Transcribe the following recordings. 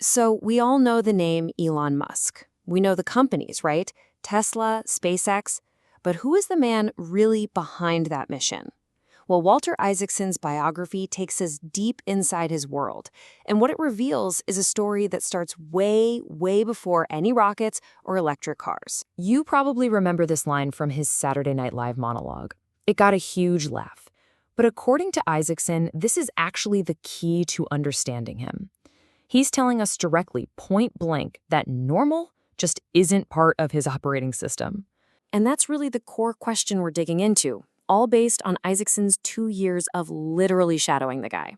So we all know the name Elon Musk. We know the companies, right? Tesla, SpaceX. But who is the man really behind that mission? Well, Walter Isaacson's biography takes us deep inside his world, and what it reveals is a story that starts way, way before any rockets or electric cars. You probably remember this line from his Saturday Night Live monologue. It got a huge laugh. But according to Isaacson, this is actually the key to understanding him. He's telling us directly, point blank, that normal just isn't part of his operating system. And that's really the core question we're digging into, all based on Isaacson's 2 years of literally shadowing the guy.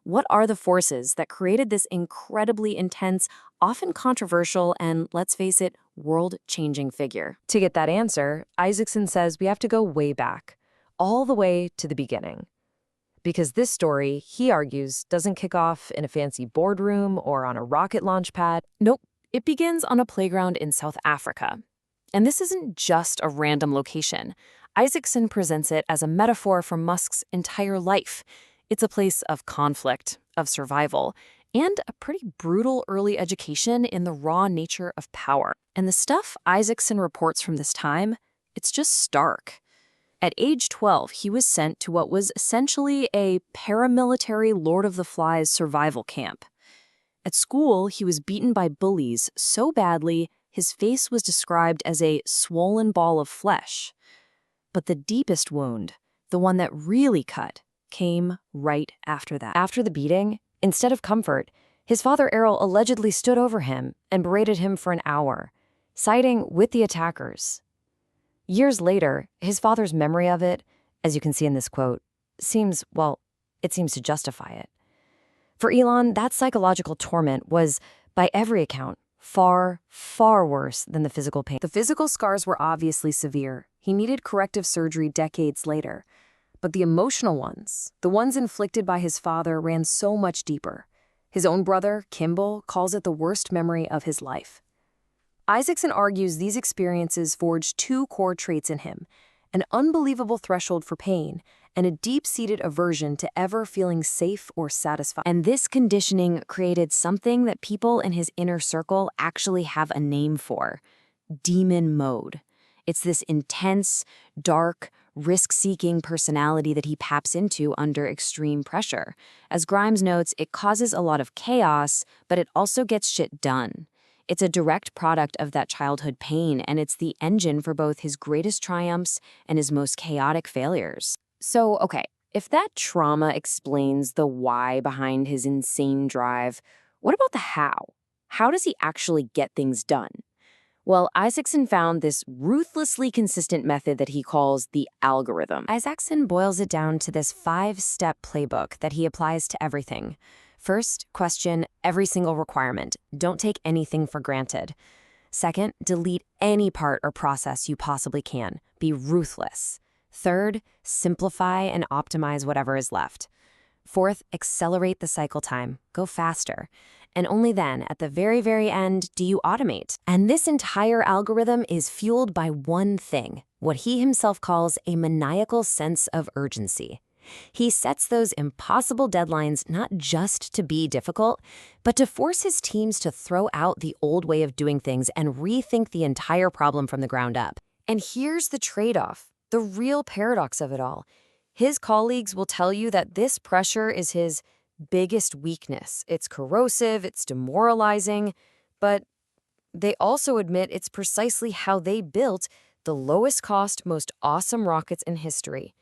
What are the forces that created this incredibly intense, often controversial, and let's face it, world-changing figure? To get that answer, Isaacson says we have to go way back, all the way to the beginning. Because this story, he argues, doesn't kick off in a fancy boardroom or on a rocket launch pad. Nope, it begins on a playground in South Africa. And this isn't just a random location. Isaacson presents it as a metaphor for Musk's entire life. It's a place of conflict, of survival, and a pretty brutal early education in the raw nature of power. And the stuff Isaacson reports from this time, it's just stark. At age 12, he was sent to what was essentially a paramilitary Lord of the Flies survival camp. At school, he was beaten by bullies so badly, his face was described as a swollen ball of flesh. But the deepest wound, the one that really cut, came right after that. After the beating, instead of comfort, his father Errol allegedly stood over him and berated him for an hour, siding with the attackers. Years later, his father's memory of it, as you can see in this quote, seems to justify it. For Elon, that psychological torment was, by every account, far, far worse than the physical pain. The physical scars were obviously severe. He needed corrective surgery decades later. But the emotional ones, the ones inflicted by his father, ran so much deeper. His own brother, Kimball, calls it the worst memory of his life. Isaacson argues these experiences forged two core traits in him: an unbelievable threshold for pain and a deep-seated aversion to ever feeling safe or satisfied. And this conditioning created something that people in his inner circle actually have a name for: demon mode. It's this intense, dark, risk-seeking personality that he taps into under extreme pressure. As Grimes notes, it causes a lot of chaos, but it also gets shit done. It's a direct product of that childhood pain, and it's the engine for both his greatest triumphs and his most chaotic failures. So, okay, if that trauma explains the why behind his insane drive, what about the how? How does he actually get things done? Well, Isaacson found this ruthlessly consistent method that he calls the algorithm. Isaacson boils it down to this 5-step playbook that he applies to everything. First, question every single requirement. Don't take anything for granted. Second, delete any part or process you possibly can. Be ruthless. Third, simplify and optimize whatever is left. Fourth, accelerate the cycle time. Go faster. And only then, at the very, very end, do you automate. And this entire algorithm is fueled by one thing, what he himself calls a maniacal sense of urgency. He sets those impossible deadlines not just to be difficult, but to force his teams to throw out the old way of doing things and rethink the entire problem from the ground up. And here's the trade-off, the real paradox of it all. His colleagues will tell you that this pressure is his biggest weakness. It's corrosive, it's demoralizing, but they also admit it's precisely how they built the lowest cost, most awesome rockets in history.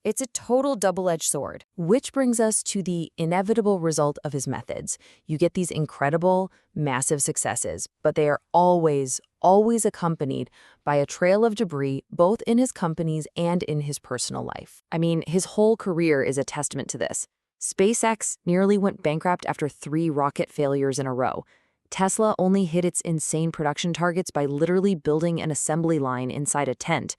It's a total double-edged sword, which brings us to the inevitable result of his methods. You get these incredible, massive successes, but they are always accompanied by a trail of debris, both in his companies and in his personal life. I mean, his whole career is a testament to this. SpaceX nearly went bankrupt after 3 rocket failures in a row. Tesla only hit its insane production targets by literally building an assembly line inside a tent.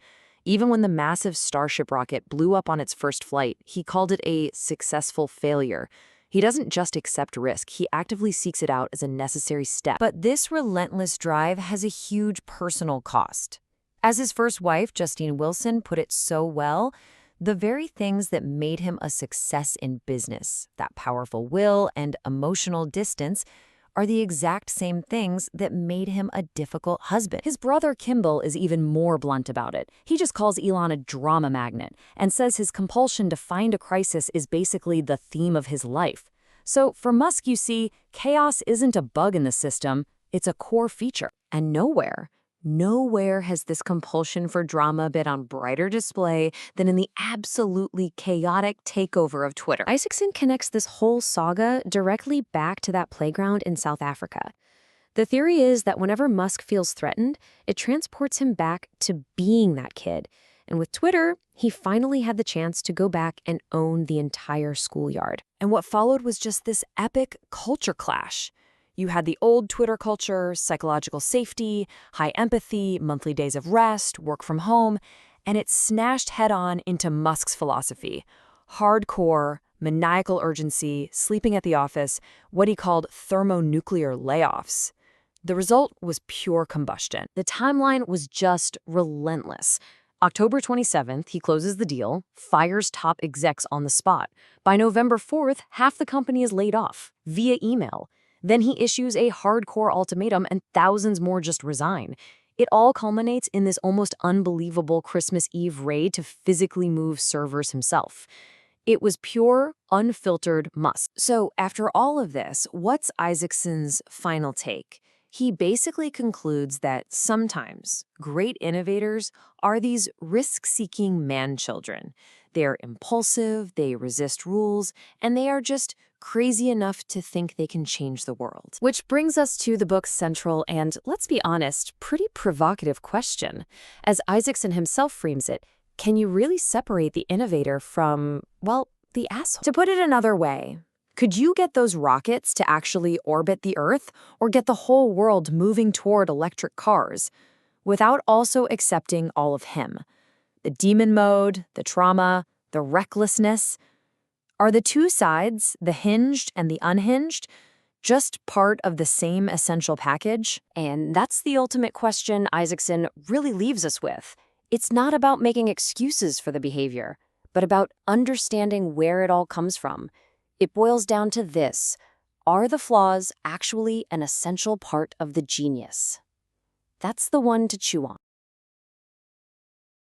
Even when the massive Starship rocket blew up on its first flight, he called it a successful failure. He doesn't just accept risk, he actively seeks it out as a necessary step. But this relentless drive has a huge personal cost. As his first wife, Justine Wilson, put it so well, the very things that made him a success in business, that powerful will and emotional distance, are the exact same things that made him a difficult husband. His brother Kimball is even more blunt about it. He just calls Elon a drama magnet and says his compulsion to find a crisis is basically the theme of his life. So for Musk, you see, chaos isn't a bug in the system, it's a core feature. And nowhere has this compulsion for drama been on brighter display than in the absolutely chaotic takeover of Twitter. Isaacson connects this whole saga directly back to that playground in South Africa. The theory is that whenever Musk feels threatened, it transports him back to being that kid. And with Twitter, he finally had the chance to go back and own the entire schoolyard. And what followed was just this epic culture clash. You had the old Twitter culture, psychological safety, high empathy, monthly days of rest, work from home, and it smashed head-on into Musk's philosophy. Hardcore, maniacal urgency, sleeping at the office, what he called thermonuclear layoffs. The result was pure combustion. The timeline was just relentless. October 27th, he closes the deal, fires top execs on the spot. By November 4th, half the company is laid off, via email. Then he issues a hardcore ultimatum and thousands more just resign. It all culminates in this almost unbelievable Christmas Eve raid to physically move servers himself. It was pure, unfiltered Musk. So after all of this, what's Isaacson's final take? He basically concludes that sometimes great innovators are these risk-seeking man-children. They're impulsive, they resist rules, and they are just crazy enough to think they can change the world. Which brings us to the book's central and, let's be honest, pretty provocative question. As Isaacson himself frames it, can you really separate the innovator from, well, the asshole? To put it another way, could you get those rockets to actually orbit the Earth or get the whole world moving toward electric cars without also accepting all of him? The demon mode, the trauma, the recklessness. Are the two sides, the hinged and the unhinged, just part of the same essential package? And that's the ultimate question Isaacson really leaves us with. It's not about making excuses for the behavior, but about understanding where it all comes from. It boils down to this: are the flaws actually an essential part of the genius? That's the one to chew on.